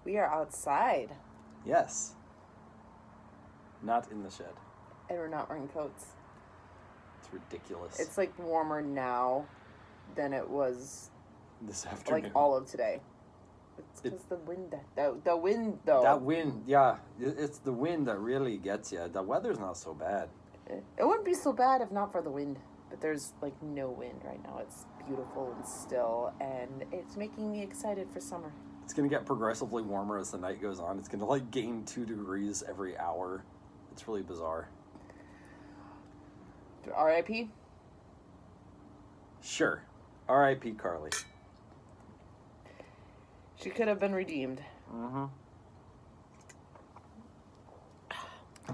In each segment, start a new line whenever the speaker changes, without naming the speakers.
We are outside.
Yes. Not in the shed.
And we're not wearing coats.
It's ridiculous.
It's like warmer now than it was
this afternoon.
like all of today. It's because the wind. The wind, though.
That wind, yeah. It's the wind that really gets you. The weather's not so bad.
It wouldn't be so bad if not for the wind. But there's like no wind right now. It's beautiful and still. And it's making me excited for summer.
It's going to get progressively warmer as the night goes on. It's going to like gain 2 degrees every hour. It's really bizarre.
R.I.P.?
Sure. R.I.P. Carly.
She could have been redeemed.
Mm-hmm.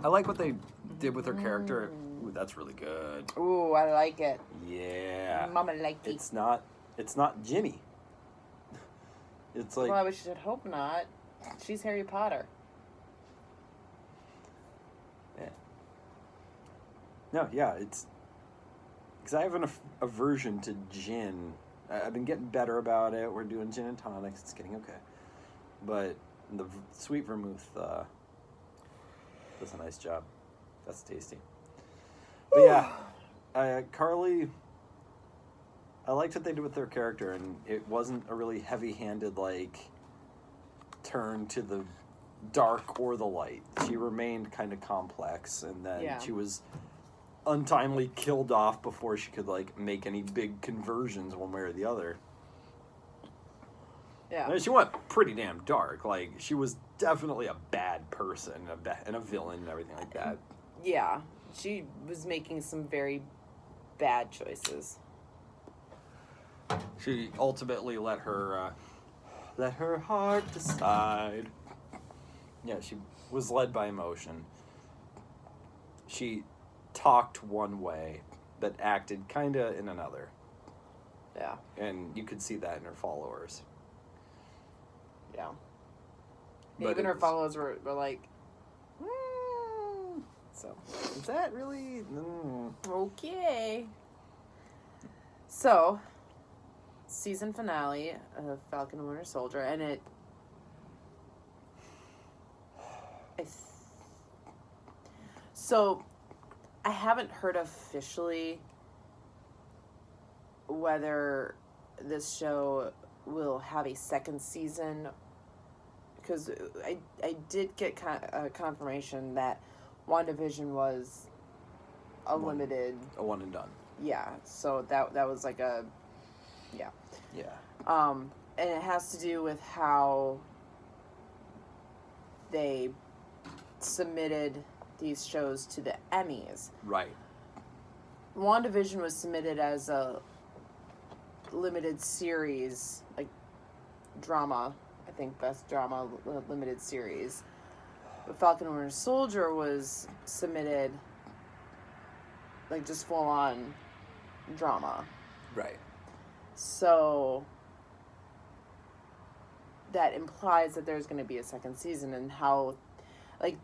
I like what they did with her character. Ooh, that's really good.
Ooh, I like it.
Yeah.
Mama liked it.
It's not Ginny. It's like...
Well, I should hope not. She's Harry Potter.
Yeah. No, yeah, it's... Because I have an aversion to gin. I've been getting better about it. We're doing gin and tonics. It's getting okay. But the sweet vermouth does a nice job. That's tasty. But yeah, Carly... I liked what they did with their character, and it wasn't a really heavy-handed, like, turn to the dark or the light. She remained kind of complex, and then she was untimely killed off before she could, like, make any big conversions one way or the other.
Yeah.
I mean, she went pretty damn dark. Like, she was definitely a bad person and a villain and everything like that.
Yeah. She was making some very bad choices.
She ultimately let her heart decide. Yeah, she was led by emotion. She talked one way, but acted kind of in another.
Yeah.
And you could see that in her followers.
Yeah.
But
even her followers were like, so,
is that really?
Okay. So, season finale of Falcon and Winter Soldier, and so I haven't heard officially whether this show will have a second season, because I did get confirmation that WandaVision was a limited...
A one and done.
Yeah, so that was like a... Yeah.
Yeah.
And it has to do with how they submitted these shows to the Emmys.
Right.
WandaVision was submitted as a limited series, like drama, I think best drama limited series. But Falcon and Winter Soldier was submitted like just full on drama.
Right.
So that implies that there's going to be a second season, and how, like,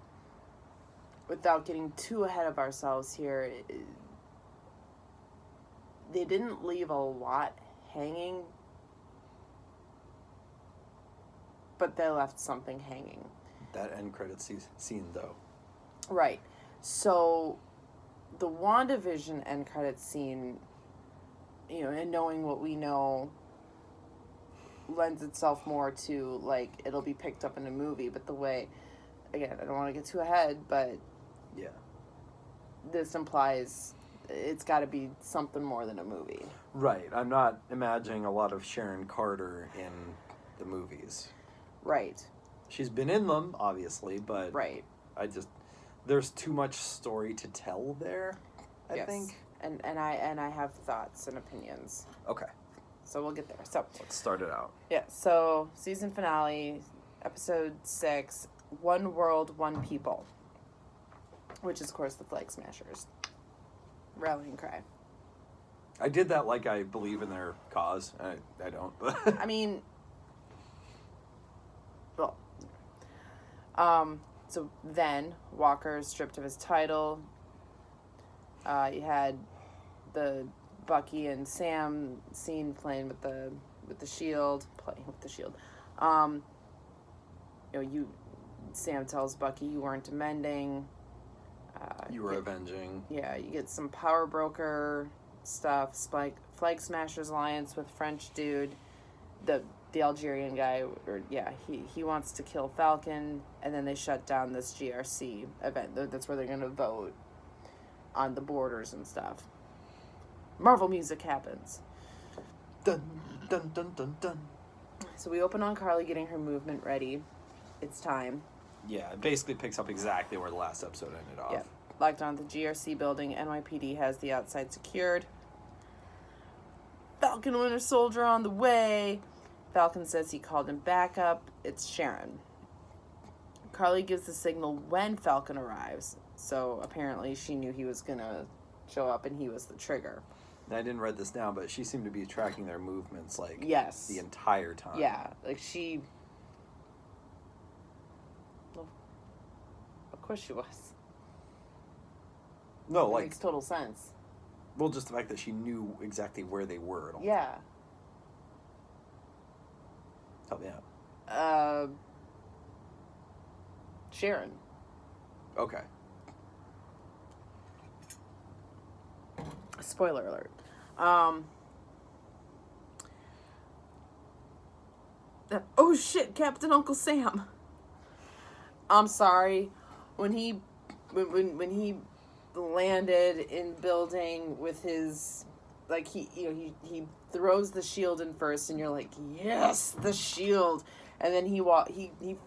without getting too ahead of ourselves here, they didn't leave a lot hanging, but they left something hanging.
That end credit scene, though.
Right. So the WandaVision end credit scene, you know, and knowing what we know, lends itself more to, like, it'll be picked up in a movie. But the way, again, I don't want to get too ahead, but
yeah,
this implies it's got to be something more than a movie.
Right. I'm not imagining a lot of Sharon Carter in the movies.
Right.
She's been in them, obviously, but
right.
There's too much story to tell there, I think.
And I have thoughts and opinions.
Okay.
So we'll get there. So
let's start it out.
Yeah, so season finale, episode 6, One World, One People. Which is, of course, the Flag Smashers. Rallying cry.
I did that like I believe in their cause. I don't.
I mean, well, so then Walker is stripped of his title. You had the Bucky and Sam scene playing with the shield. Sam tells Bucky you weren't amending.
You were avenging.
Yeah, you get some power broker stuff. Flag Smashers alliance with French dude, the Algerian guy. He wants to kill Falcon, and then they shut down this GRC event. That's where they're gonna vote on the borders and stuff. Marvel music happens.
Dun dun dun dun dun.
So we open on Carly getting her movement ready. It's time.
Yeah, it basically picks up exactly where the last episode ended off.
Yeah. Locked on at the GRC building. NYPD has the outside secured. Falcon Winter Soldier on the way. Falcon says he called him back up. It's Sharon. Carly gives the signal when Falcon arrives. So apparently she knew he was going to show up and he was the trigger.
And I didn't write this down, but she seemed to be tracking their movements
yes,
the entire time.
Yeah, she... Well, of course she was.
No,
it makes total sense.
Well, just the fact that she knew exactly where they were at all.
Yeah.
Help me out.
Sharon.
Okay.
Spoiler alert. Oh shit, Captain Uncle Sam. I'm sorry. When he landed in building with his, he throws the shield in first, and you're like, yes, the shield. And then he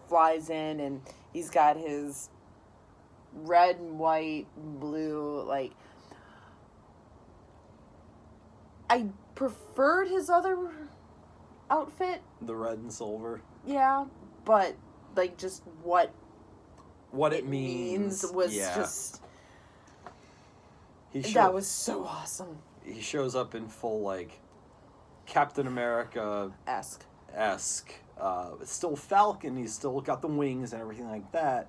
flies in, and he's got his red and white, blue, I preferred his other outfit.
The red and silver.
Yeah, but just what
it means
was just... that was so awesome.
He shows up in full, Captain America...
Esque.
It's still Falcon, he's still got the wings and everything like that.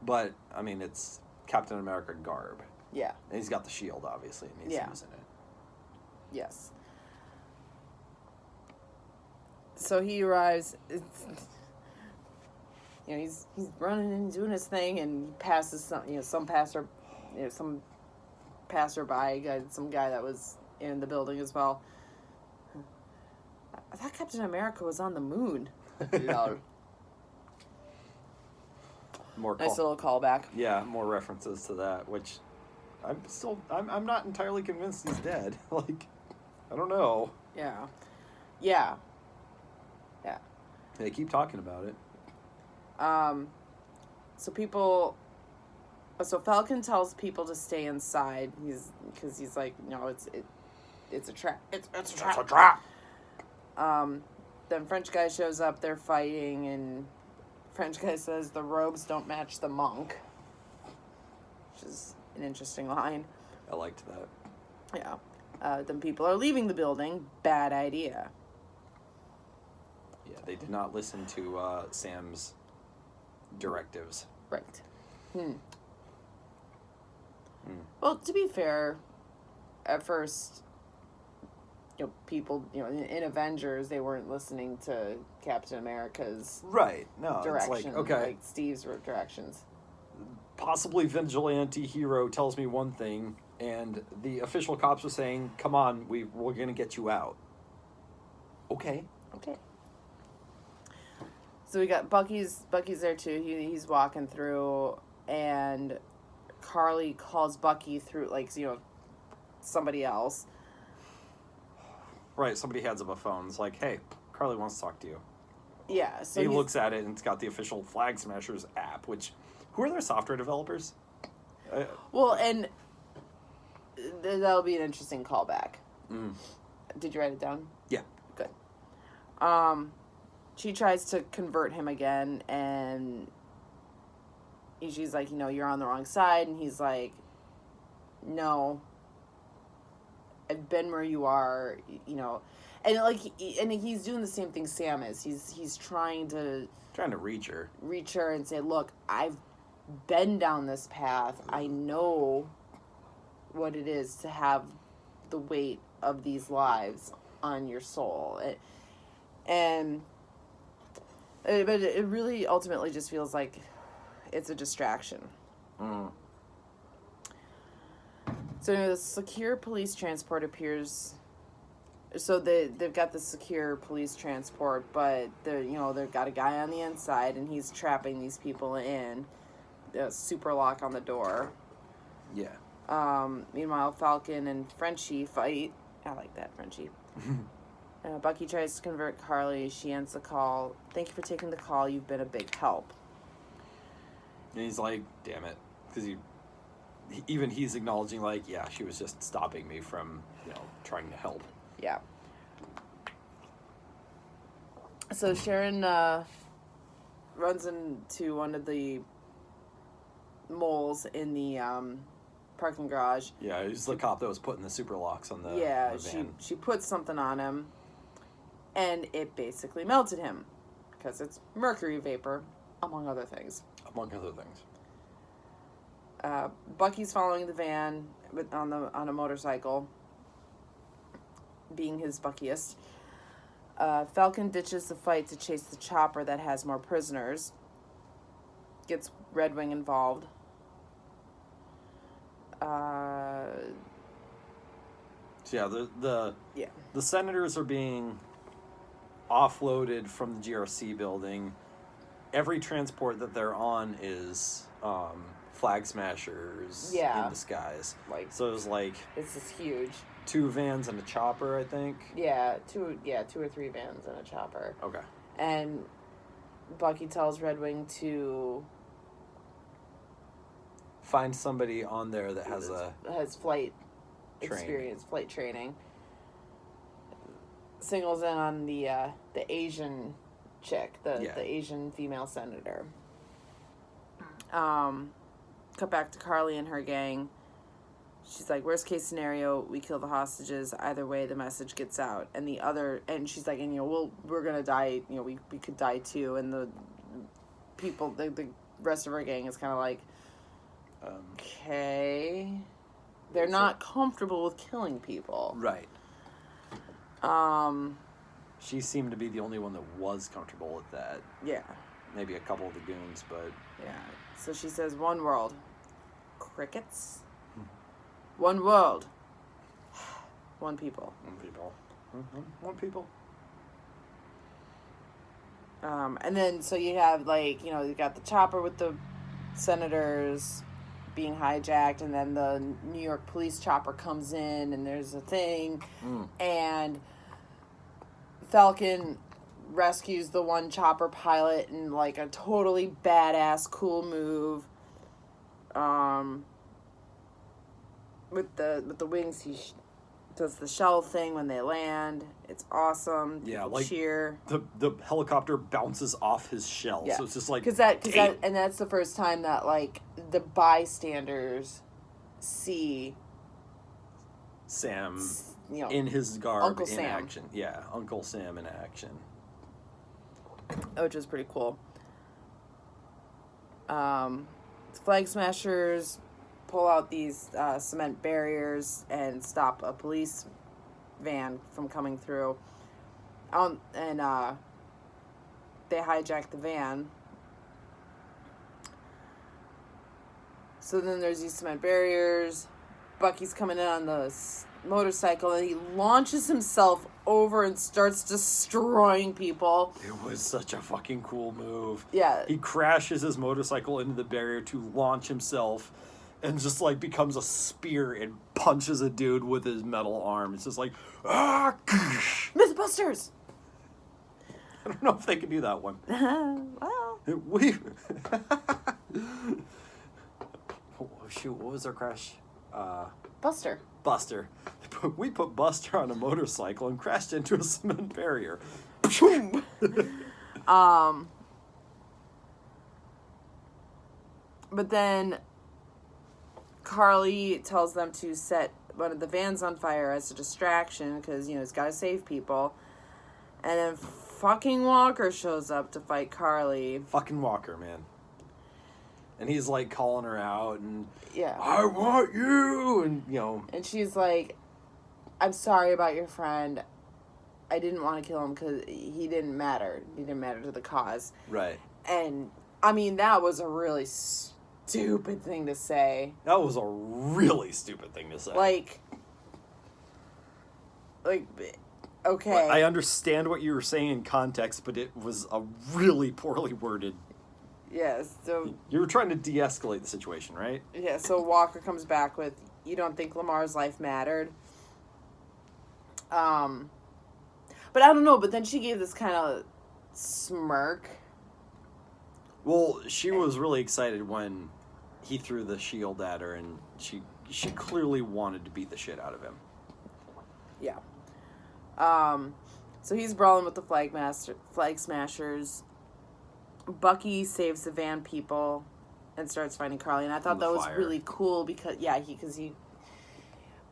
But, I mean, it's Captain America garb.
Yeah.
And he's got the shield, obviously, and he's using it.
Yes. So he arrives... he's running and doing his thing, and he passes some passerby, some guy that was in the building as well. I thought Captain America was on the moon. Nice little callback.
Yeah, more references to that, which I'm not entirely convinced he's dead. I don't know.
Yeah.
They keep talking about it.
So Falcon tells people to stay inside. He's like, no, it's a trap. It's a trap.
It's a trap.
Then French guy shows up. They're fighting, and French guy says the robes don't match the monk, which is an interesting line.
I liked that.
Yeah. Then people are leaving the building. Bad idea.
Yeah, they did not listen to Sam's directives.
Right. Well, to be fair, at first, people, in Avengers, they weren't listening to Captain America's direction.
It's okay.
Steve's directions.
Possibly vigilante hero tells me one thing, and the official cops are saying, "Come on, we're gonna get you out." Okay.
So we got Bucky's there too. He's walking through, and Carly calls Bucky through, somebody else.
Right, somebody hands him a phone. It's like, hey, Carly wants to talk to you.
Yeah, so
he looks at it, and it's got the official Flag Smashers app, which, who are their software developers?
Well, and that'll be an interesting callback. Did you write it down?
Yeah.
Good. She tries to convert him again, and she's like, you're on the wrong side, and he's like, no, I've been where you are, and he's doing the same thing Sam is. He's trying to
reach her
and say, look, I've been down this path. I know what it is to have the weight of these lives on your soul. And But it really ultimately just feels like it's a distraction.
Mm.
So anyway, the secure police transport appears. So they've got the secure police transport, but they've got a guy on the inside, and he's trapping these people in. A super lock on the door.
Yeah.
Meanwhile, Falcon and Frenchie fight. I like that, Frenchie. Bucky tries to convert Carly. She ends the call. Thank you for taking the call. You've been a big help.
And he's like, damn it. Because even he's acknowledging, like, yeah, she was just stopping me from, trying to help.
Yeah. So Sharon runs into one of the moles in the parking garage.
Yeah, he's the cop that was putting the super locks on the van.
She puts something on him, and it basically melted him because it's mercury vapor, among other things. Bucky's following the van on a motorcycle, being his buckiest. Falcon ditches the fight to chase the chopper that has more prisoners. Gets Red Wing involved.
The senators are being offloaded from the GRC building. Every transport that they're on is flag smashers in disguise. So
it's this huge
2 vans and a chopper, I think.
Two or 3 vans and a chopper.
Okay.
And Bucky tells Red Wing to
find somebody on there that has
flight experience, flight training. Singles in on the Asian chick, the Asian female senator. Cut back to Carly and her gang. She's like, worst case scenario, we kill the hostages. Either way, the message gets out. And she's like, we're gonna die. We could die too. And the people, the rest of our gang is kind of like, okay. They're not comfortable with killing people.
Right. She seemed to be the only one that was comfortable with that.
Yeah.
Maybe a couple of the goons, but...
Yeah. So she says, one world. Crickets? One world. One people.
One people.
And then, so you have, you got the chopper with the senators being hijacked, and then the New York police chopper comes in, and there's a thing, and Falcon rescues the one chopper pilot in, a totally badass, cool move. With the wings, he does the shell thing when they land. It's awesome. People cheer.
The helicopter bounces off his shell, so it's just like...
and that's the first time that, the bystanders see...
Sam in his garb,
Uncle
in
Sam.
action. Yeah, Uncle Sam in action.
Which is pretty cool. Flag smashers pull out these cement barriers and stop a police van from coming through. And they hijack the van. So then there's these cement barriers. Bucky's coming in on the motorcycle, and he launches himself over and starts destroying people.
It was such a fucking cool move.
Yeah.
He crashes his motorcycle into the barrier to launch himself and just, becomes a spear and punches a dude with his metal arm. It's just like, ah!
Mythbusters!
I don't know if they can do that one.
Well.
Shoot, what was our crash?
Buster.
We put Buster on a motorcycle and crashed into a cement barrier.
But then Carly tells them to set one of the vans on fire as a distraction because, he's got to save people. And then fucking Walker shows up to fight Carly.
Fucking Walker, man. And he's, calling her out and...
Yeah.
I want you! And,
And she's like, I'm sorry about your friend. I didn't want to kill him because he didn't matter. He didn't matter to the cause.
Right.
And, I mean, that was a really stupid thing to say.
That was a really stupid thing to say.
Like, okay.
Well, I understand what you were saying in context, but it was a really poorly worded.
Yes, so...
You were trying to de-escalate the situation, right?
Yeah, so Walker comes back with, you don't think Lamar's life mattered? But I don't know, but then she gave this kind of smirk.
Well, she was really excited when he threw the shield at her, and she clearly wanted to beat the shit out of him.
Yeah. So he's brawling with the Flag Smashers. Bucky saves the van people and starts fighting Carly, and I thought that was really cool because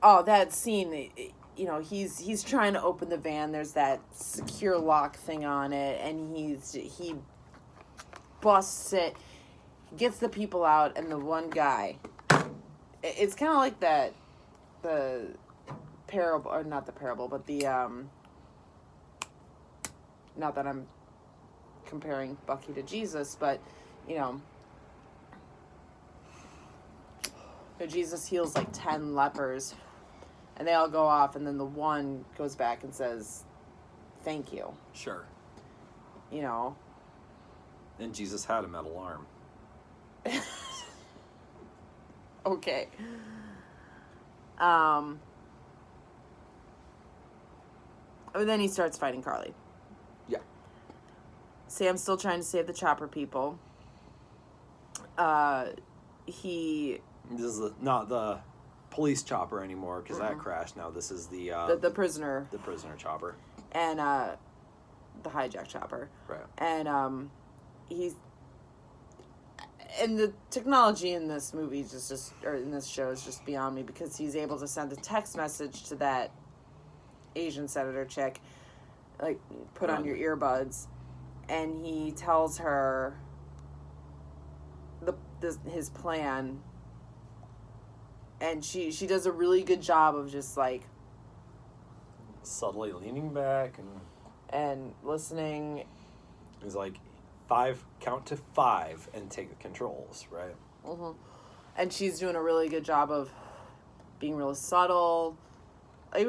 that scene, you know, he's trying to open the van. There's that secure lock thing on it, and he busts it, gets the people out, and the one guy. It's kind of like the parable, or not the parable, but the not that I'm comparing Bucky to Jesus, but you know, Jesus heals like 10 lepers, and they all go off, and then the one goes back and says, "Thank you."
Sure.
You know.
And Jesus had a metal arm.
Okay. But then he starts fighting Carly.
Yeah.
Sam's still trying to save the chopper people.
This is not the police chopper anymore because that crashed. Now this is the
prisoner.
The prisoner chopper.
And the hijack chopper.
Right.
And and the technology in this movie or in this show is just beyond me, because he's able to send a text message to that Asian senator chick, like, put on your earbuds, and he tells her his plan, and she does a really good job of just like
subtly leaning back
and listening.
He's like, count to 5 and take the controls, right?
Mm-hmm. And she's doing a really good job of being real subtle. Like,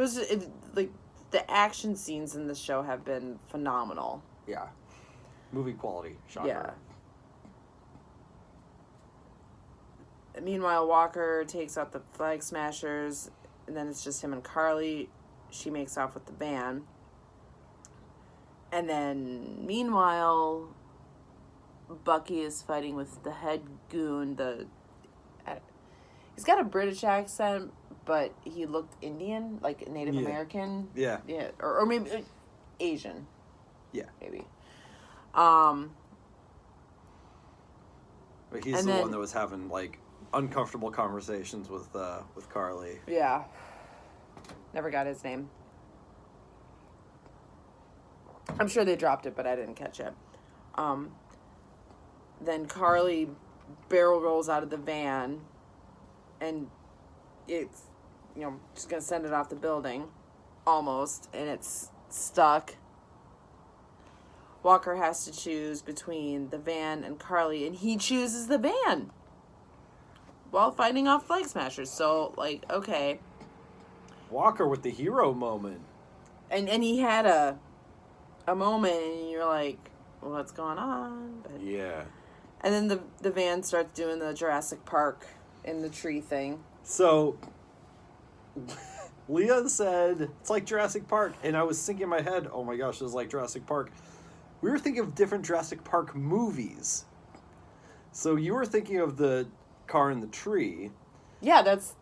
the action scenes in this show have been phenomenal.
Yeah. Movie quality. Shocker.
Yeah. Meanwhile, Walker takes out the Flag Smashers, and then it's just him and Carly. She makes off with the van. And then, meanwhile, Bucky is fighting with the head goon. He's got a British accent, but he looked Indian, like Native American.
Yeah.
Yeah, or maybe Asian.
Yeah.
Maybe.
But he's the one that was having, like, uncomfortable conversations with Carly.
Yeah. Never got his name. I'm sure they dropped it, but I didn't catch it. Then Carly barrel rolls out of the van, and it's, you know, just gonna send it off the building, almost, and it's stuck. Walker has to choose between the van and Carly, and he chooses the van while fighting off Flag Smashers. So, like, okay.
Walker with the hero moment.
And he had a moment, and you're like, well, what's going on? But,
yeah.
And then the van starts doing the Jurassic Park in the tree thing.
So, Leah said, it's like Jurassic Park. And I was thinking in my head, oh my gosh, this is like Jurassic Park. We were thinking of different Jurassic Park movies. So you were thinking of the car in the tree.
Yeah, that's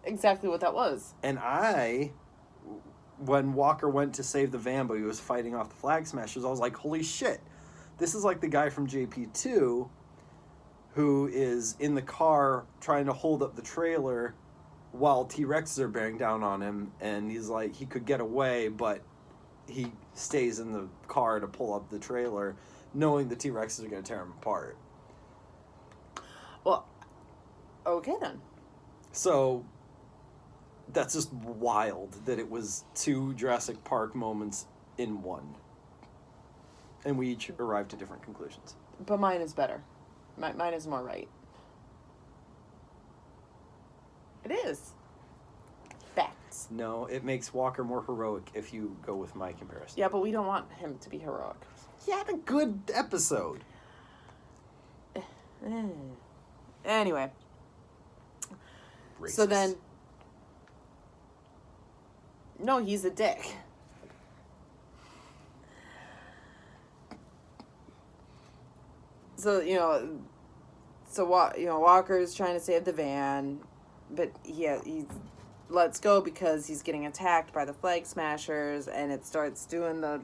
exactly what that was.
And when Walker went to save the van, but he was fighting off the Flag Smashers, I was like, holy shit. This is like the guy from JP2 who is in the car trying to hold up the trailer while T-Rexes are bearing down on him. And he's like, he could get away, but he stays in the car to pull up the trailer, knowing the T-Rexes are going to tear him apart.
Well, okay then.
So, that's just wild that it was 2 Jurassic Park moments in one. And we each arrived to different conclusions.
But mine is better. Mine is more right. It is. Facts.
No, it makes Walker more heroic if you go with my comparison.
Yeah, but we don't want him to be heroic.
He had a good episode.
Anyway.
Racist.
So then... No, he's a dick. So, Walker's trying to save the van, but he lets go because he's getting attacked by the Flag Smashers, and it starts doing the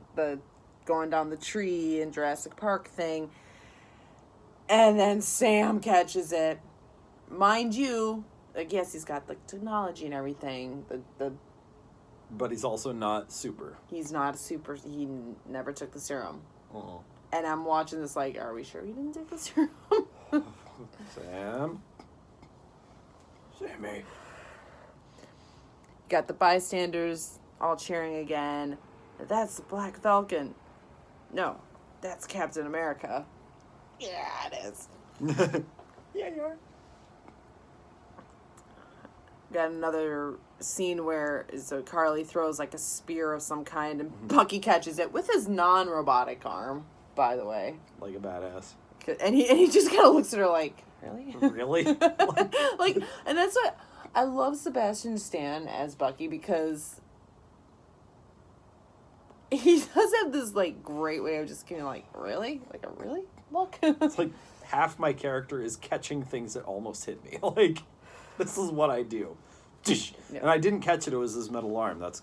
going down the tree in Jurassic Park thing. And then Sam catches it. Mind you, yes, he's got the technology and everything.
But he's also not super.
He's not a super. He never took the serum.
Uh-huh.
And I'm watching this like, are we sure he didn't take the serum?
Sammy.
Got the bystanders all cheering again. That's the Black Falcon. No, that's Captain America. Yeah, it is.
Yeah, you are.
Got another scene where Carly throws like a spear of some kind and Bucky catches it with his non-robotic arm, by the way.
Like a badass.
And he just kind of looks at her like, really?
Really?
Like, and that's what I love Sebastian Stan as Bucky, because he does have this like great way of just kind of like, really? Like a really? Look.
It's like half my character is catching things that almost hit me. Like, this is what I do. Yeah. And I didn't catch it. It was his metal arm. That's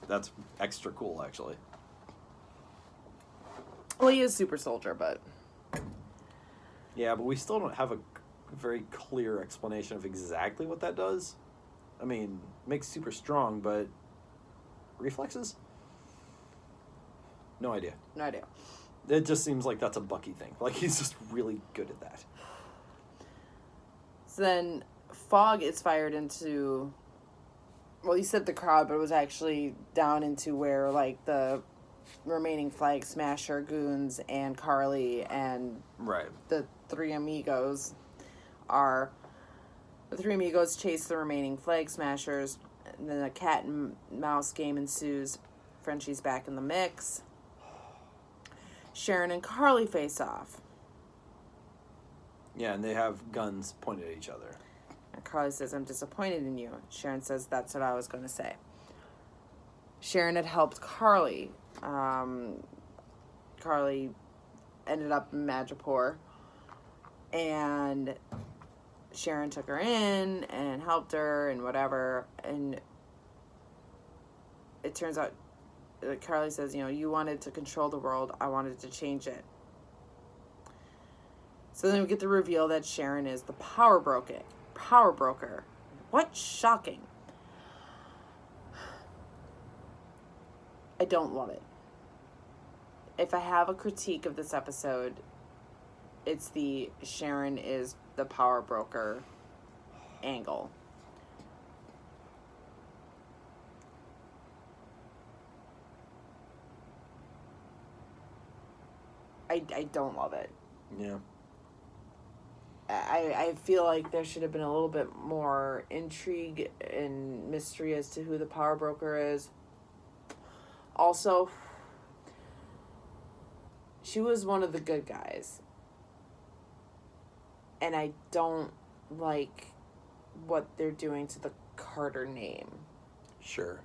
extra cool, actually.
Well, he is super soldier, but...
Yeah, but we still don't have a very clear explanation of exactly what that does. I mean, makes super strong, but... reflexes? No idea.
No idea.
It just seems like that's a Bucky thing. Like, he's just really good at that.
So then, fog is fired into... Well, you said the crowd, but it was actually down into where, like, the remaining Flag Smasher goons and Carly and
right.
the three amigos are. The three amigos chase the remaining Flag Smashers, and then a cat and mouse game ensues. Frenchie's back in the mix. Sharon and Carly face off.
Yeah, and they have guns pointed at each other.
And Carly says, I'm disappointed in you. Sharon says, that's what I was going to say. Sharon had helped Carly. Carly ended up in Madripoor. And Sharon took her in and helped her and whatever. And it turns out, Carly says, you wanted to control the world. I wanted to change it. So then we get the reveal that Sharon is the power broker. What shocking. I don't love it. If I have a critique of this episode, it's the Sharon is the power broker angle. I don't love it.
Yeah.
I feel like there should have been a little bit more intrigue and mystery as to who the power broker is. Also, she was one of the good guys. And I don't like what they're doing to the Carter name.
Sure.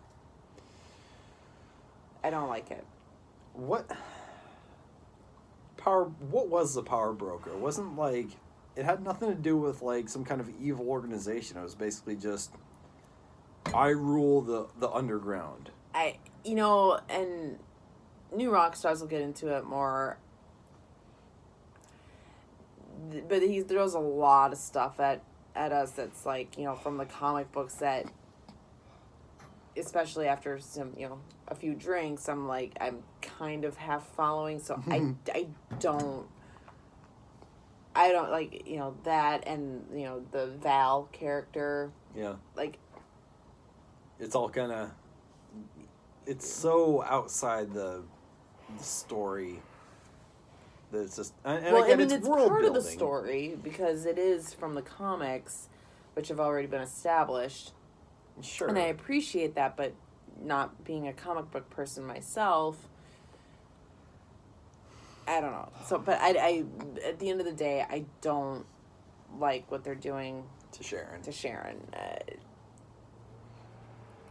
I don't like it.
What was the power broker? It wasn't like... It had nothing to do with, like, some kind of evil organization. It was basically just, I rule the underground.
And New Rockstars will get into it more. But he throws a lot of stuff at us that's, like, from the comic books that, especially after some, a few drinks, I'm kind of half following. So I don't like, that and, the Val character.
Yeah.
Like,
it's all kind of... It's so outside the the story. That's just and
Well,
again,
I mean, it's
world
part of the
building.
story because it is from the comics, which have already been established.
Sure.
And I appreciate that, but not being a comic book person myself, I don't know. So, but I at the end of the day, I don't like what they're doing
to Sharon.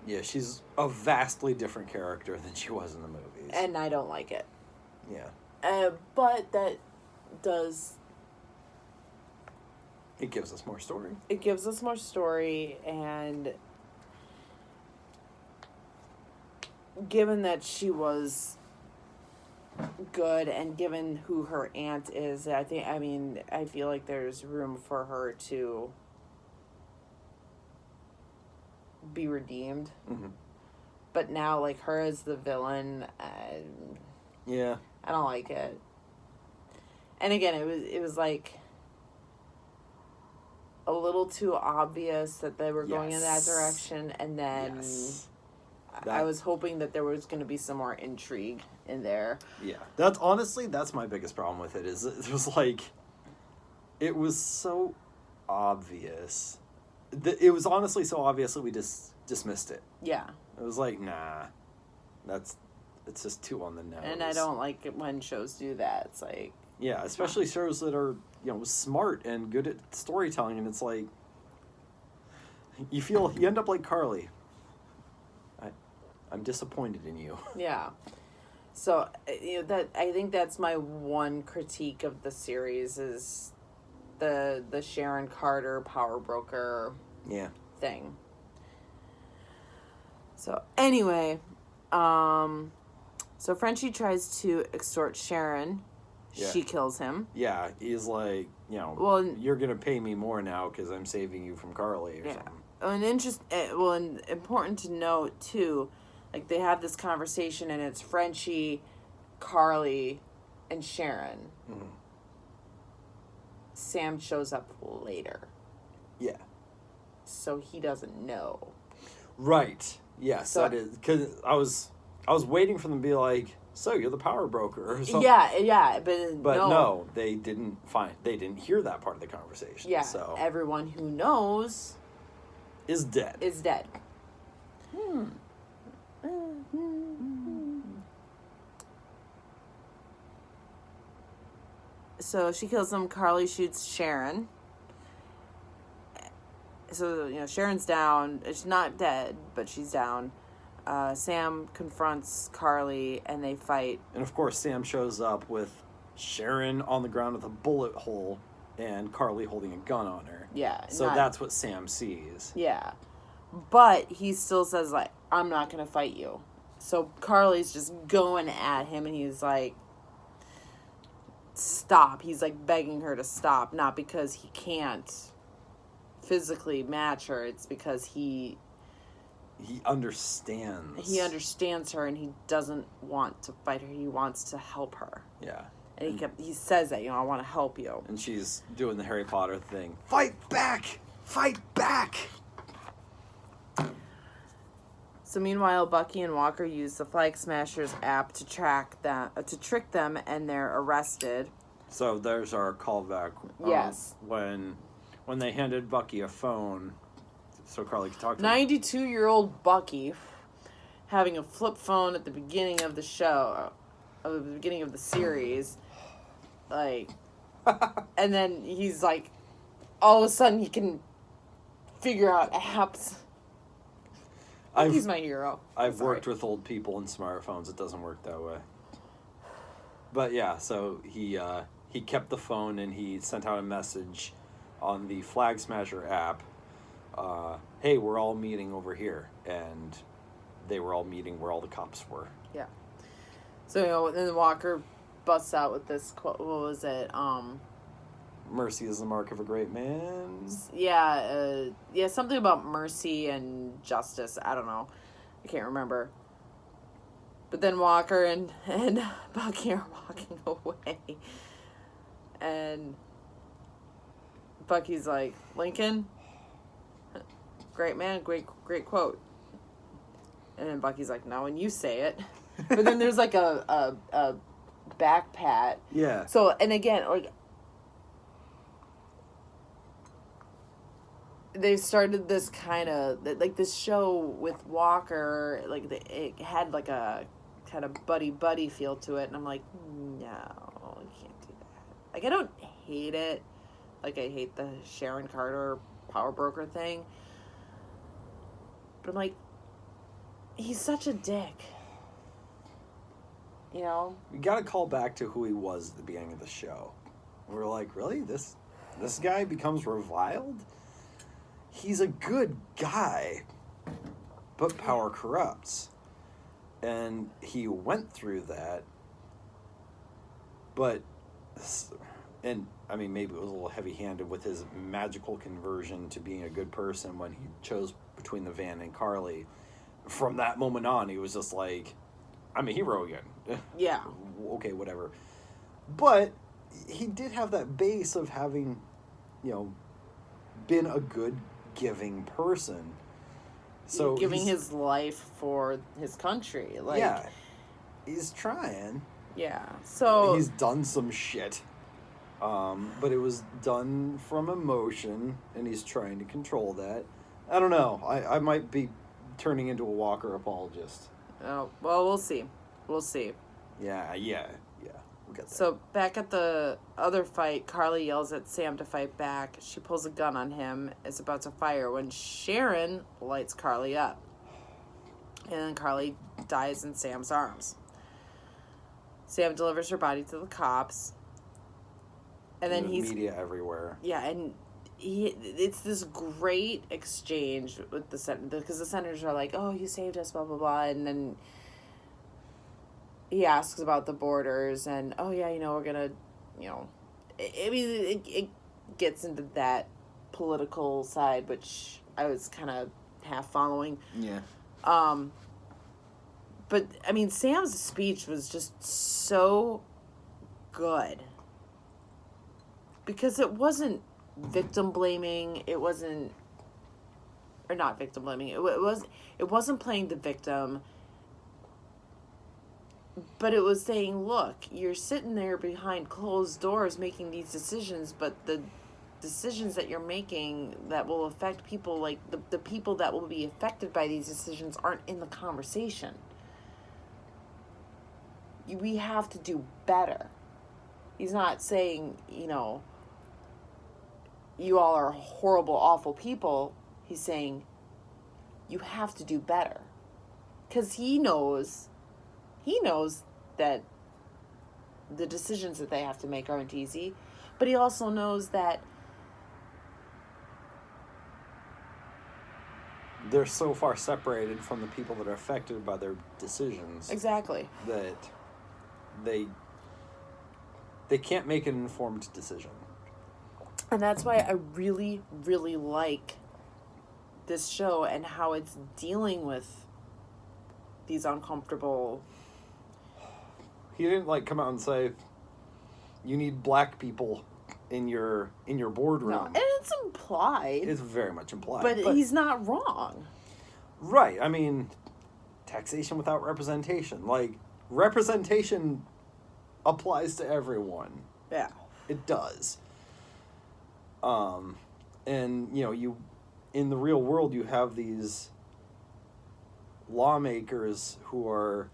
Yeah, she's a vastly different character than she was in the movies.
And I don't like it.
Yeah.
But that does...
It gives us more story.
It gives us more story, and given that she was good and given who her aunt is, I feel like there's room for her to be redeemed.
Mm-hmm.
But now, like, her as the villain,
yeah,
I don't like it. And again, it was like a little too obvious that they were going in that direction, and then I was hoping that there was going to be some more intrigue in there.
Yeah, that's my biggest problem with it. Is it was like, it was so obvious. It was honestly so obvious that we just dismissed it.
Yeah.
It was like, nah, it's just too on the nose.
And I don't like it when shows do that. It's like...
Yeah, especially shows that are, smart and good at storytelling, and it's like, you end up like Carly. I'm disappointed in you.
Yeah. So, I think that's my one critique of the series is the Sharon Carter power broker thing. So, anyway, so Frenchie tries to extort Sharon. Yeah. She kills him.
Yeah, he's like, you're going to pay me more now because I'm saving you from Carly or something.
And important to note, too, like, they have this conversation, and it's Frenchie, Carly, and Sharon.
Mm-hmm.
Sam shows up later.
Yeah.
So he doesn't know.
Right. Yes, that is. Because I was waiting for them to be like, so you're the power broker or something.
Yeah, but
no, they didn't hear that part of the conversation.
Yeah,
so
everyone who knows
is dead.
So she kills him. Carly shoots Sharon. So, Sharon's down. She's not dead, but she's down. Sam confronts Carly, and they fight.
And, of course, Sam shows up with Sharon on the ground with a bullet hole and Carly holding a gun on her.
Yeah.
So that's what Sam sees.
Yeah. But he still says, like, I'm not going to fight you. So Carly's just going at him, and he's like, stop. He's, like, begging her to stop, not because he can't physically match her. It's because he
understands.
He understands her, and he doesn't want to fight her. He wants to help her.
Yeah.
And he says that, I want to help you.
And she's doing the Harry Potter thing. Fight back! Fight back!
So meanwhile, Bucky and Walker use the Flag Smashers app to trick them, and they're arrested.
So there's our callback.
Yes.
When they handed Bucky a phone, so Carly could talk to him.
92-year-old Bucky having a flip phone at the beginning of the show, at the beginning of the series, like, and then he's like, all of a sudden he can figure out apps. He's my hero.
I've worked with old people and smartphones. It doesn't work that way. But yeah, so he kept the phone, and he sent out a message on the Flag Smasher app. Hey, we're all meeting over here. And they were all meeting where all the cops were. Yeah.
So, then Walker busts out with this quote. What was it?
Mercy is the mark of a great man.
Yeah, something about mercy and justice. I don't know. I can't remember. But then Walker and Bucky are walking away. And Bucky's like, Lincoln, great man, great quote. And then Bucky's like, no, when you say it. But then there's like a back pat.
Yeah.
So, and again, like, they started this kind of, like, this show with Walker, like, it had like a kind of buddy feel to it, and I'm like, no, you can't do that. Like, I don't hate it. Like, I hate the Sharon Carter power broker thing. But I'm like, he's such a dick. You know?
We got to call back to who he was at the beginning of the show. We're like, really? This guy becomes reviled? He's a good guy, but power corrupts. And he went through that, but, and I mean, maybe it was a little heavy-handed with his magical conversion to being a good person when he chose between the van and Carly. From that moment on, he was just like, I'm a hero again.
Yeah.
Okay, whatever. But he did have that base of having, been a good, giving person. So
giving his life for his country. Like,
yeah. He's trying.
Yeah. So
he's done some shit. But it was done from emotion, and he's trying to control that. I don't know. I might be turning into a Walker apologist.
Oh, well, we'll see. We'll see.
Yeah. We'll get there.
So, back at the other fight, Carly yells at Sam to fight back. She pulls a gun on him, is about to fire, when Sharon lights Carly up. And then Carly dies in Sam's arms. Sam delivers her body to the cops. And then he's...
media everywhere.
Yeah, and it's this great exchange with the senator, because the senators are like, oh, you saved us, blah, blah, blah, and then he asks about the borders, and, oh, yeah, we're gonna, it gets into that political side, which I was kind of half following.
Yeah.
But, I mean, Sam's speech was just so good. Because it wasn't victim blaming, it wasn't, or not victim blaming, it wasn't playing the victim, but it was saying, look, you're sitting there behind closed doors making these decisions, but the decisions that you're making that will affect people, like the people that will be affected by these decisions aren't in the conversation. We have to do better. He's not saying, you all are horrible, awful people. He's saying, you have to do better. Because he knows that the decisions that they have to make aren't easy. But he also knows that
they're so far separated from the people that are affected by their decisions.
Exactly.
That they can't make an informed decision.
And that's why I really, really like this show and how it's dealing with these uncomfortable...
He didn't, come out and say, you need black people in your boardroom.
No, and it's implied.
It's very much implied.
But he's not wrong.
Right. I mean, taxation without representation. Representation applies to everyone.
Yeah.
It does. And, you in the real world, you have these lawmakers who are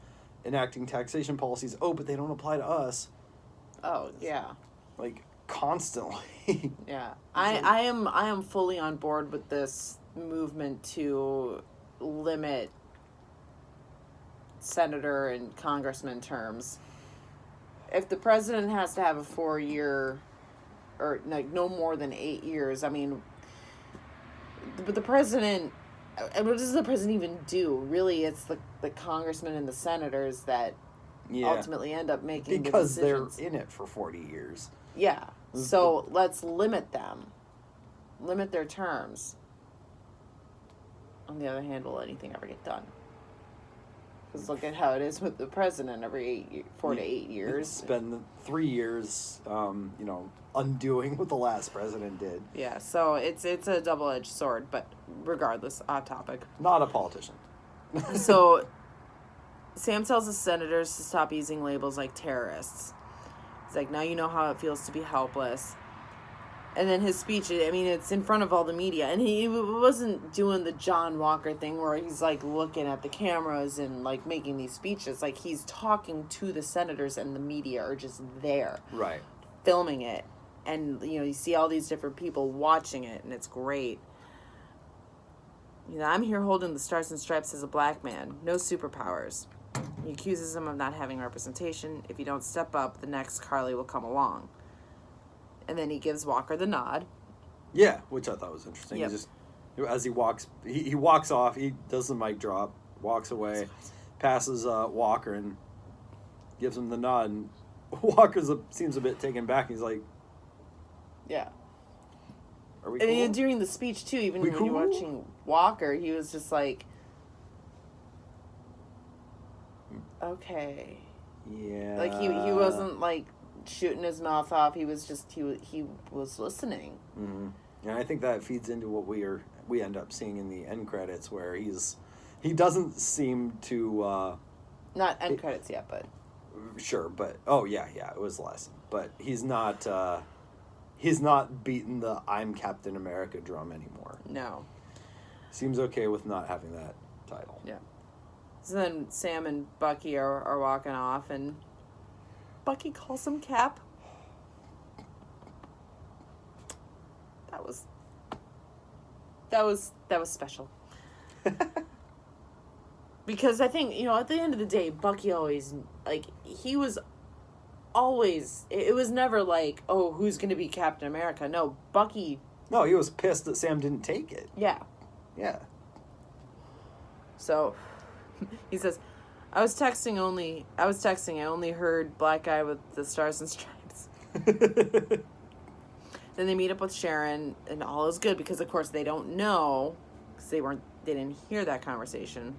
enacting taxation policies. Oh, but they don't apply to us.
Oh, yeah.
Constantly.
Yeah. I am fully on board with this movement to limit senator and congressman terms. If the president has to have a 4-year, or no more than 8 years, I mean, but the president, what does the president even do? Really, it's the congressmen and the senators that ultimately end up making the decisions.
Because they're in it for 40 years.
Yeah. So let's limit them. Limit their terms. On the other hand, will anything ever get done? Because look at how it is with the president every 4 to 8 years.
Spend 3 years, undoing what the last president did.
Yeah, so it's a double-edged sword, but regardless, off topic.
Not a politician.
So Sam tells the senators to stop using labels like terrorists. He's like, now you know how it feels to be helpless. And then his speech, I mean, it's in front of all the media. And he wasn't doing the John Walker thing where he's, like, looking at the cameras and, like, making these speeches. Like, he's talking to the senators and the media are just there.
Right.
Filming it. And, you know, you see all these different people watching it, and it's great. You know, I'm here holding the Stars and Stripes as a black man. No superpowers. He accuses him of not having representation. If you don't step up, the next Carly will come along. And then he gives Walker the nod.
Yeah, which I thought was interesting.
Yep.
He just, as he walks, he walks off. He does the mic drop, walks away, passes Walker, and gives him the nod. And Walker seems a bit taken back. He's like,
Yeah.
"Are we cool?"
And during the speech too, even when you're watching Walker, he was just like, "Okay."
Yeah.
Like he wasn't like shooting his mouth off. He was just he was listening.
Mm-hmm. And I think that feeds into what we end up seeing in the end credits, where he doesn't seem to
Not end credits yet, but
sure, but it was less, but he's not beating the "I'm Captain America" drum anymore.
no.
Seems okay with not having that title.
Yeah. So then Sam and Bucky are walking off, and Bucky calls him Cap. That was special. Because I think, you know, at the end of the day, Bucky always, like, he was always, it was never like, oh, who's going to be Captain America? No, Bucky.
No, he was pissed that Sam didn't take it.
Yeah.
Yeah.
So he says, I was texting, I only heard black guy with the Stars and Stripes. Then they meet up with Sharon, and all is good because, of course, they don't know, because they didn't hear that conversation.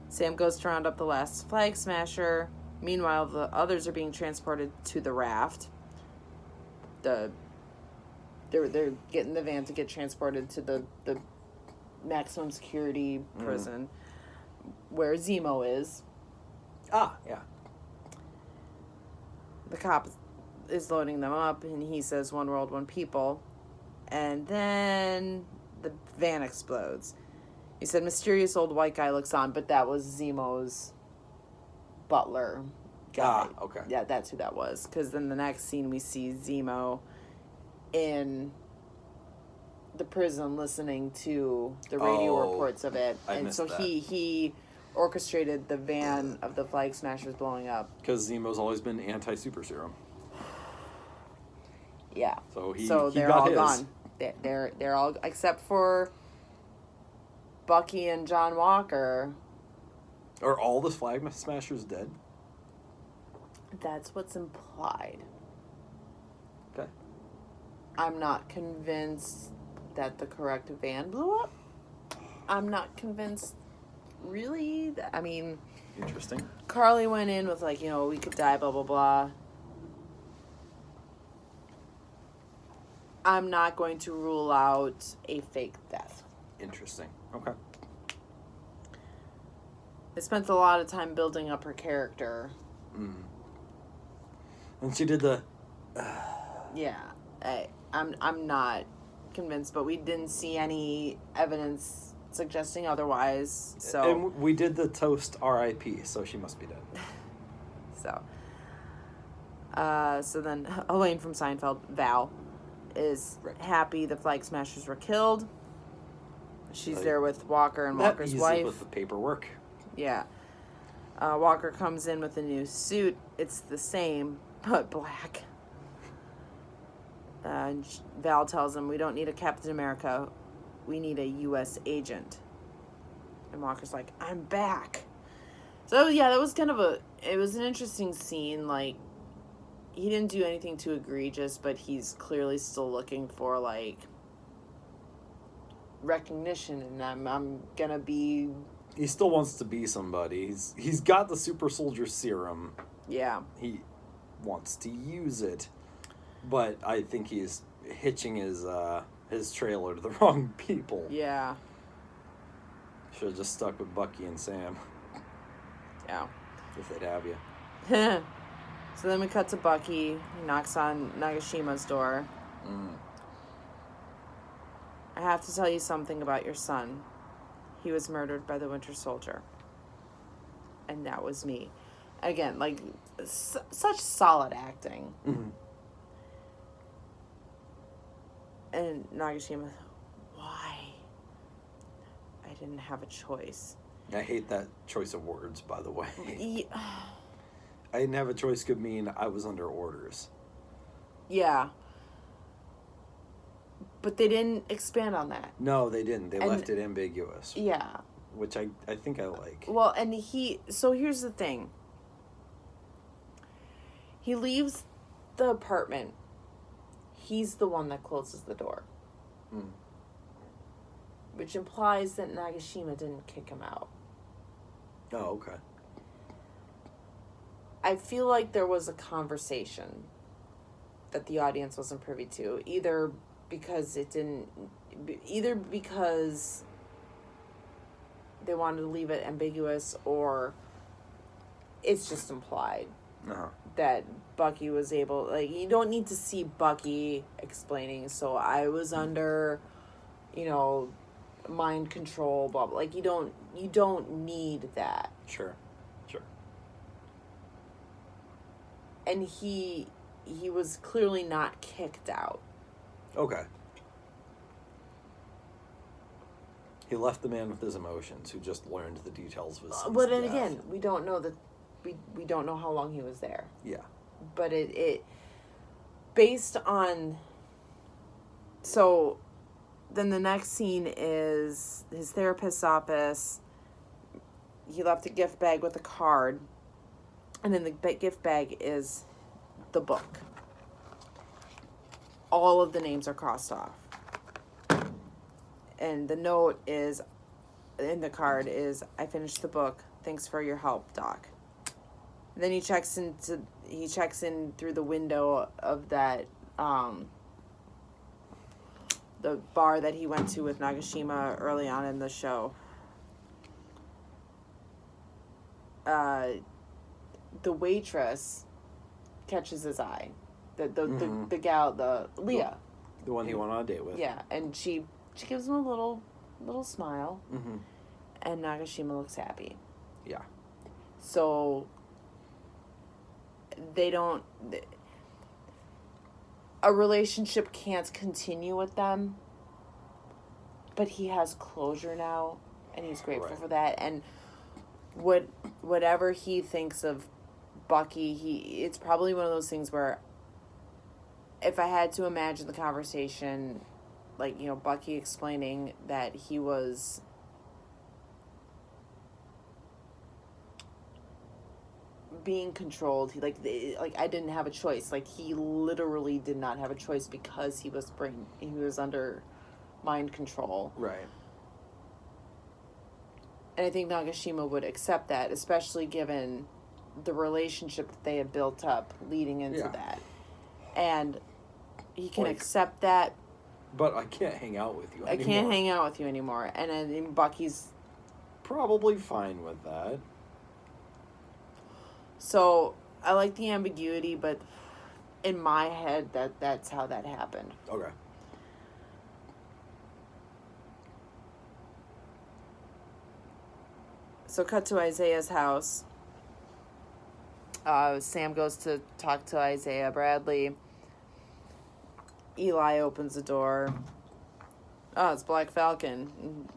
Sam goes to round up the last flag smasher. Meanwhile, the others are being transported to the raft. They're getting the van to get transported to the maximum security prison where Zemo is.
Ah, yeah.
The cop is loading them up, and he says, "One world, one people." And then the van explodes. He said, "Mysterious old white guy looks on," but that was Zemo's butler guy.
Ah, okay.
Yeah, that's who that was. Because then the next scene, we see Zemo in the prison listening to the radio reports of it. And so
that.
he orchestrated the van of the Flag Smashers blowing up.
Because Zemo's always been anti-super serum.
Yeah.
So he
they're
got
all
his.
gone. They're all, except for Bucky and John Walker.
Are all the Flag Smashers dead?
That's what's implied.
Okay.
I'm not convinced that the correct van blew up. I'm not convinced, really. I mean,
Interesting.
Carly went in with, like, you know, we could die, blah, blah, blah. I'm not going to rule out a fake death.
Interesting. Okay.
I spent a lot of time building up her character.
And she did the...
Yeah. I'm not convinced, but we didn't see any evidence suggesting otherwise. So
And we did the toast R.I.P., so she must be dead.
So then Elaine from Seinfeld, Val, is happy the Flag Smashers were killed. She's there with Walker and Walker's wife.
With the paperwork.
Yeah. Walker comes in with a new suit. It's the same, but black. Val tells him, "We don't need a Captain America. We need a U.S. agent." And Walker's like, "I'm back." So, yeah, that was it was an interesting scene. Like, he didn't do anything too egregious, but he's clearly still looking for, like, recognition, and I'm gonna be...
He still wants to be somebody. He's got the super soldier serum.
Yeah.
He wants to use it. But I think he's hitching his trailer to the wrong people.
Yeah.
Should have just stuck with Bucky and Sam.
Yeah.
If they'd have you.
So then we cut to Bucky. He knocks on Nagashima's door. I have to tell you something about your son. He was murdered by the Winter Soldier. And that was me. Again, like, such solid acting.
Mm-hmm.
And Nagashima, why? I didn't have a choice.
I hate that choice of words, by the way.
Yeah.
I didn't have a choice could mean I was under orders.
Yeah. But they didn't expand on that.
No, they didn't. They left it ambiguous.
Yeah.
Which I think I like.
Well, and so here's the thing. He leaves the apartment. He's the one that closes the door.
Mm.
Which implies that Nagashima didn't kick him out.
Oh, okay.
I feel like there was a conversation that the audience wasn't privy to. Either because they wanted to leave it ambiguous, or it's just implied that Bucky was able, like, you don't need to see Bucky explaining, so I was under, mind control, blah, blah. Like, you don't need that.
Sure.
And he was clearly not kicked out.
Okay. He left the man with his emotions, who just learned the details of his son's
But then
death.
again, we don't know that we don't know how long he was there.
Yeah.
But it based on, so then the next scene is his therapist's office. He left a gift bag with a card, and in the gift bag is the book. All of the names are crossed off. And the note is, in the card is, I finished the book. Thanks for your help, Doc. Then he checks in through the window of that, the bar that he went to with Nagashima early on in the show. The waitress catches his eye. The gal, Leah.
The one he went on a date with.
Yeah, and she gives him a little smile.
Mm-hmm.
And Nagashima looks happy.
Yeah.
So a relationship can't continue with them, but he has closure now, and he's grateful for that. And whatever he thinks of Bucky, it's probably one of those things where, if I had to imagine the conversation, like, Bucky explaining that he was being controlled, I didn't have a choice. Like, he literally did not have a choice because he was under mind control.
Right.
And I think Nagashima would accept that, especially given the relationship that they had built up leading into that. And he can accept that.
But I can't hang out with you anymore.
I can't hang out with you anymore. And I think Bucky's
probably fine with that.
So I like the ambiguity, but in my head, that's how that happened.
Okay.
So cut to Isaiah's house. Sam goes to talk to Isaiah Bradley. Eli opens the door. Oh, it's Black Falcon.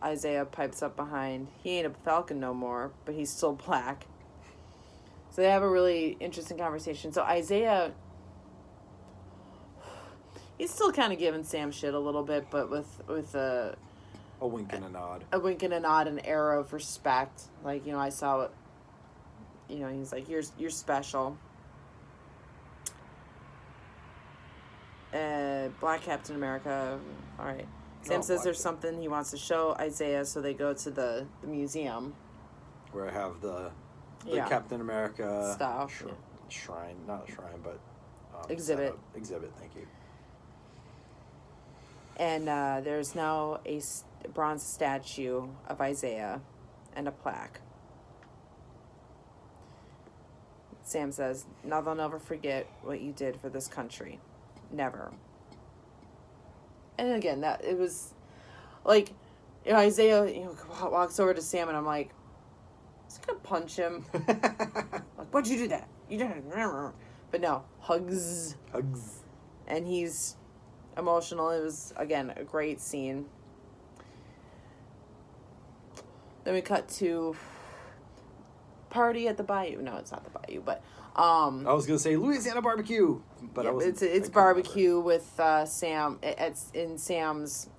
Isaiah pipes up behind. He ain't a Falcon no more, but he's still black. So they have a really interesting conversation. So Isaiah, he's still kind of giving Sam shit a little bit, but with a
wink and a nod.
A wink and a nod, an air of respect. Like, I saw it. He's like, you're special. Black Captain America. All right. Sam says there's something he wants to show Isaiah, so they go to the museum.
Where I have the Captain America
stuff.
Shrine, not a shrine, but
exhibit.
Exhibit, thank you.
And there's now a bronze statue of Isaiah and a plaque. Sam says, "Now they'll never forget what you did for this country. Never." And again, that it was like, Isaiah, walks over to Sam, and I'm like, "He's gonna punch him." Like, "Why'd you do that? You didn't." But no, hugs.
Hugs.
And he's emotional. It was, again, a great scene. Then we cut to party at the Bayou. No, it's not the Bayou, but
I was gonna say Louisiana barbecue, but
yeah,
I wasn't.
it's barbecue with Sam. It's in Sam's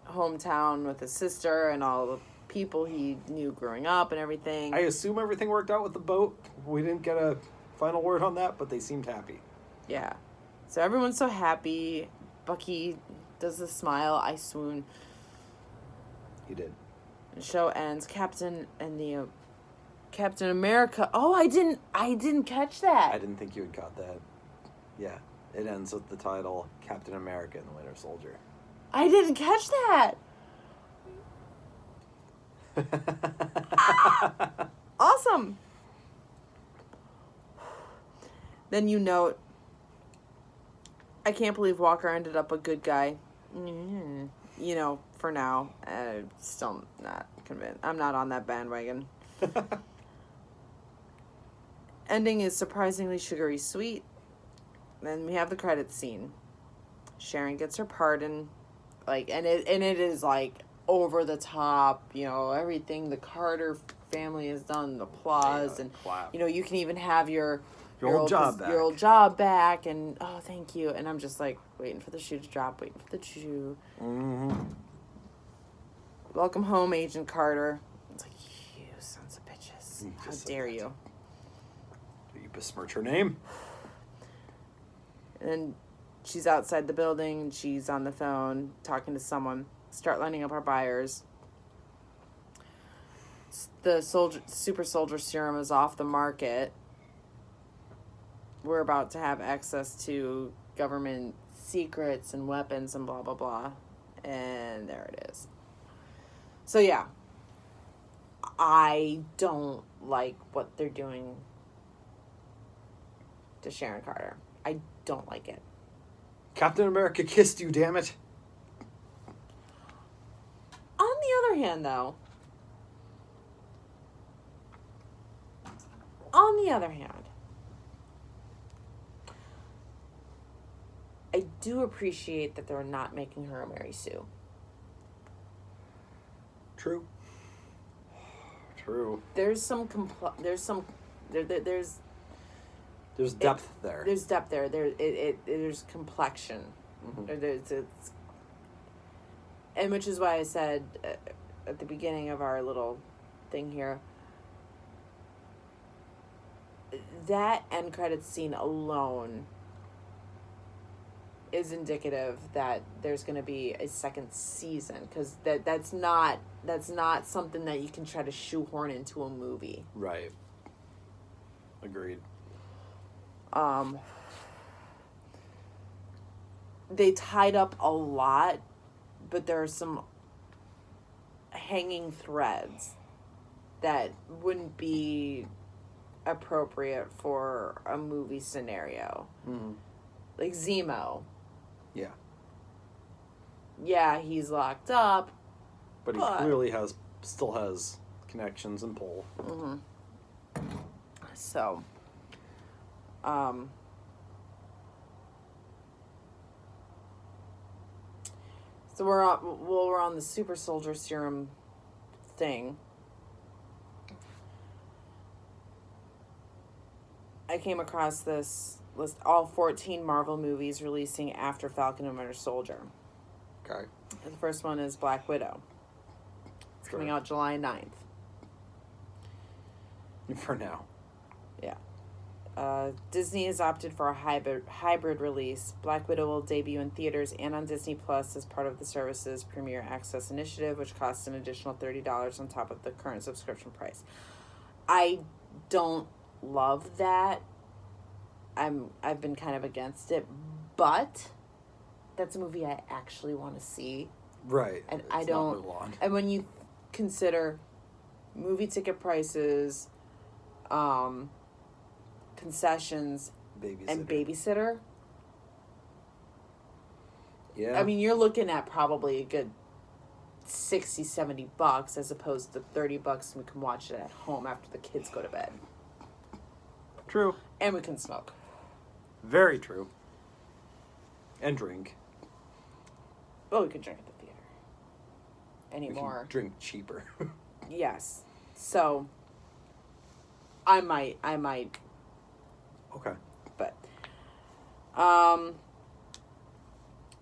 hometown with his sister and all the people he knew growing up and everything.
I assume everything worked out with the boat. We didn't get a final word on that, but they seemed happy.
Yeah, so everyone's so happy. Bucky does the smile. I swoon.
He did.
The show ends. Captain America. Oh, I didn't catch that.
I didn't think you had caught that. Yeah, it ends with the title Captain America and the Winter Soldier.
I didn't catch that. Awesome. Then you note, I can't believe Walker ended up a good guy. For now. Still not convinced. I'm not on that bandwagon. Ending is surprisingly sugary sweet. Then we have the credits scene. Sharon gets her pardon. And it is over the top, everything the Carter family has done, the applause, and
clap.
You can even have your
old job back.
Your old job back, and oh, thank you. And I'm just waiting for the shoe to drop, waiting for the shoe.
Mm-hmm.
Welcome home, Agent Carter. It's you sons of bitches. How dare you?
You besmirch her name.
And then she's outside the building, and she's on the phone talking to someone. Start lining up our buyers. The super soldier serum is off the market. We're about to have access to government secrets and weapons and blah, blah, blah. And there it is. So, yeah. I don't like what they're doing to Sharon Carter. I don't like it.
Captain America kissed you, damn it.
On the other hand, though, I do appreciate that they're not making her a Mary Sue.
True.
There's depth there. There's depth there. There's complexion.
Mm-hmm.
And which is why I said at the beginning of our little thing here, that end credits scene alone is indicative that there's going to be a second season, because that's not something that you can try to shoehorn into a movie.
Right. Agreed.
They tied up a lot, but there are some hanging threads that wouldn't be appropriate for a movie scenario.
Mm-hmm.
Like Zemo.
Yeah.
Yeah, he's locked up.
But he clearly still has connections and pull.
Mm-hmm. So, we're on the super soldier serum thing. I came across this list, all 14 Marvel movies releasing after Falcon and Winter Soldier.
Okay.
And the first one is Black Widow. It's coming out July 9th.
For now.
Yeah. Disney has opted for a hybrid release. Black Widow will debut in theaters and on Disney Plus as part of the service's Premier Access initiative, which costs an additional $30 on top of the current subscription price. I don't love that. I've been kind of against it, but that's a movie I actually want to see.
Right.
And
it's
I don't.
Not Mulan.
And when you consider movie ticket prices, concessions, and babysitter.
Yeah.
I mean, you're looking at probably a good $60-$70 as opposed to $30 and we can watch it at home after the kids go to bed.
True.
And we can smoke.
Very true. And drink.
Well, we can drink at the theater.
We
Anymore.
can drink cheaper.
Yes. So, I might.
Okay.
But,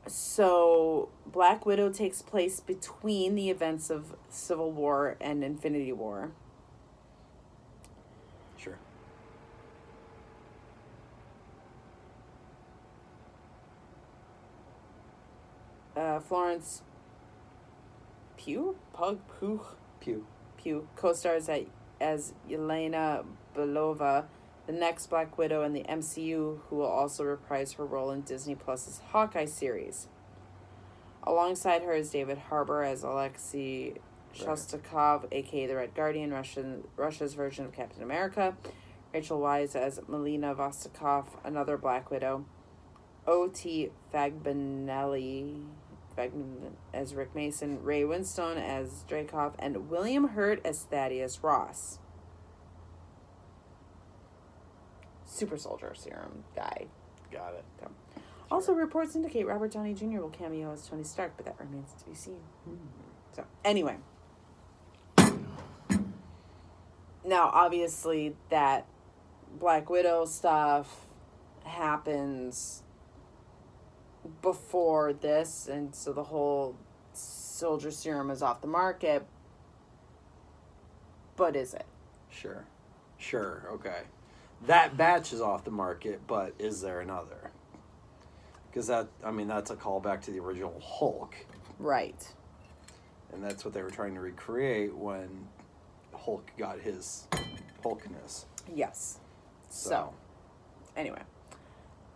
so Black Widow takes place between the events of Civil War and Infinity War.
Sure.
Florence Pugh
Pew.
co-stars as Yelena Belova, the next Black Widow in the MCU, who will also reprise her role in Disney Plus's Hawkeye series. Alongside her is David Harbour as Alexei Shostakov, aka the Red Guardian, Russia's version of Captain America. Rachel Weisz as Melina Vostokov, another Black Widow. O.T. Fagbinelli as Rick Mason, Ray Winstone as Dreykov, and William Hurt as Thaddeus Ross. Super soldier serum guy.
Got it.
So. Also, reports indicate Robert Downey Jr. will cameo as Tony Stark, but that remains to be seen. So, anyway. Now, obviously, that Black Widow stuff happens before this, and so the whole soldier serum is off the market. But is it?
Sure. Okay. That batch is off the market, but is there another? Because that's a callback to the original Hulk.
Right.
And that's what they were trying to recreate when Hulk got his Hulkness.
Yes. So anyway,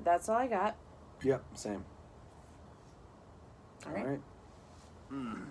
that's all I got.
Yep, same.
All right.
Mm.